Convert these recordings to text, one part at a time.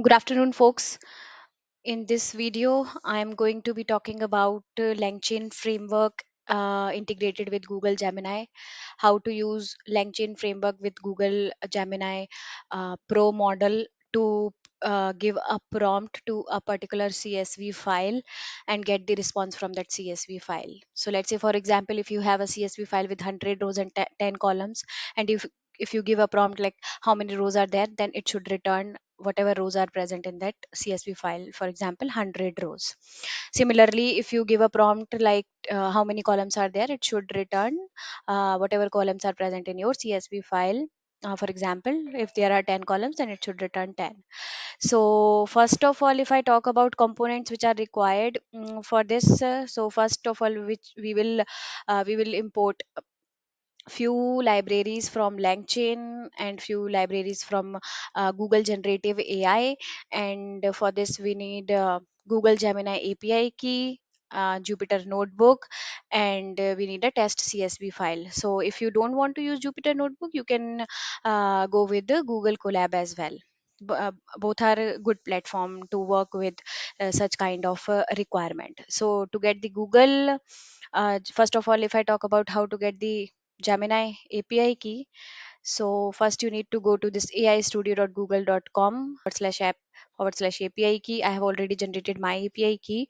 Good afternoon, folks. In this video, I am going to be talking about Langchain Framework integrated with Google Gemini, how to use Langchain Framework with Google Gemini Pro model to give a prompt to a particular CSV file and get the response from that CSV file. So let's say, for example, if you have a CSV file with 100 rows and 10 columns, and if you give a prompt like how many rows are there, then it should return whatever rows are present in that CSV file, for example 100 rows. Similarly, if you give a prompt like how many columns are there, it should return whatever columns are present in your CSV file. For example, if there are 10 columns, then it should return 10. So first of all, if I talk about components which are required for this, so first of all, which we will import few libraries from Langchain and few libraries from Google Generative AI. And for this, we need Google Gemini API key, Jupyter Notebook, and we need a test CSV file. So if you don't want to use Jupyter Notebook, you can go with the Google Colab as well. Both are a good platform to work with such kind of requirement. So to get the Google, first of all, if I talk about how to get the Gemini API key, so first you need to go to this aistudio.google.com/app /API key. I have already generated my API key,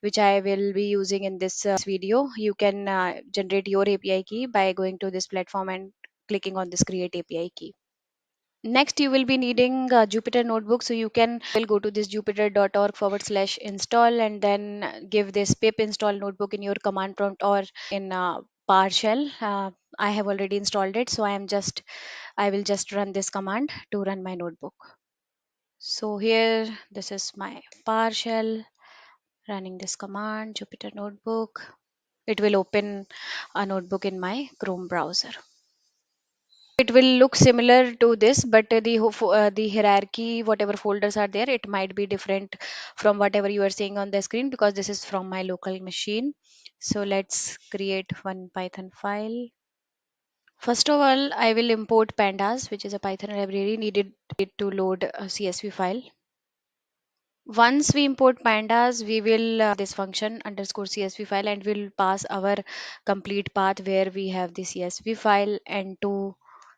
which I will be using in this video. You can generate your API key by going to this platform and clicking on this create API key. Next, you will be needing a Jupyter Notebook. So you can will go to this jupyter.org/install and then give this pip install notebook in your command prompt or in PowerShell. I have already installed it, so I will just run this command to run my notebook. So here, this is my PowerShell running this command, Jupyter Notebook. It will open a notebook in my Chrome browser. It will look similar to this, but the hierarchy, whatever folders are there, it might be different from whatever you are seeing on the screen because this is from my local machine. So let's create one Python file. First of all, I will import pandas, which is a Python library needed to load a CSV file. Once we import pandas, we will this function underscore CSV file and we'll pass our complete path where we have the CSV file. And to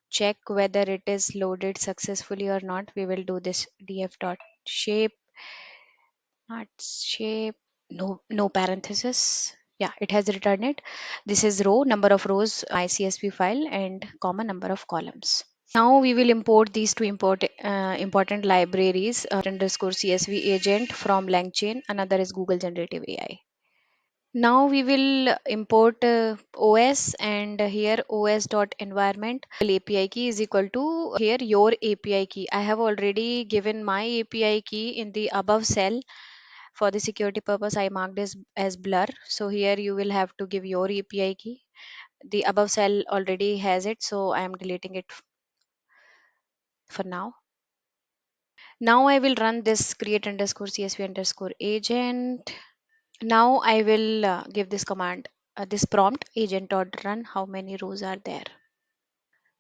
check whether it is loaded successfully or not, we will do this df dot shape, not shape, no parenthesis. Yeah, it has returned it. This is row, number of rows, my CSV file, and comma number of columns. Now we will import these two important libraries, underscore CSV agent from Langchain. Another is Google Generative AI. Now we will import OS, and here os dot environment API key is equal to here your API key. I have already given my API key in the above cell. For the security purpose, I marked this as blur. So here you will have to give your API key. The above cell already has it, so I am deleting it for now. Now I will run this create underscore CSV underscore agent. Now I will give this command, this prompt agent dot run how many rows are there.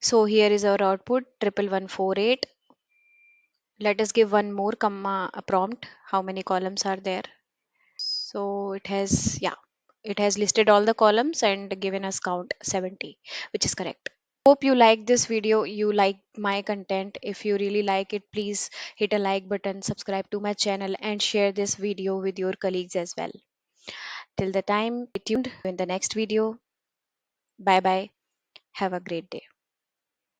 So here is our output 11148. Let us give one more comma a prompt how many columns are there. So it has listed all the columns and given us count 70, which is correct. Hope you like this video, you like my content. If you really like it, please hit a like button, subscribe to my channel, and share this video with your colleagues as well. Till the time, stay tuned in the next video. Bye bye. Have a great day.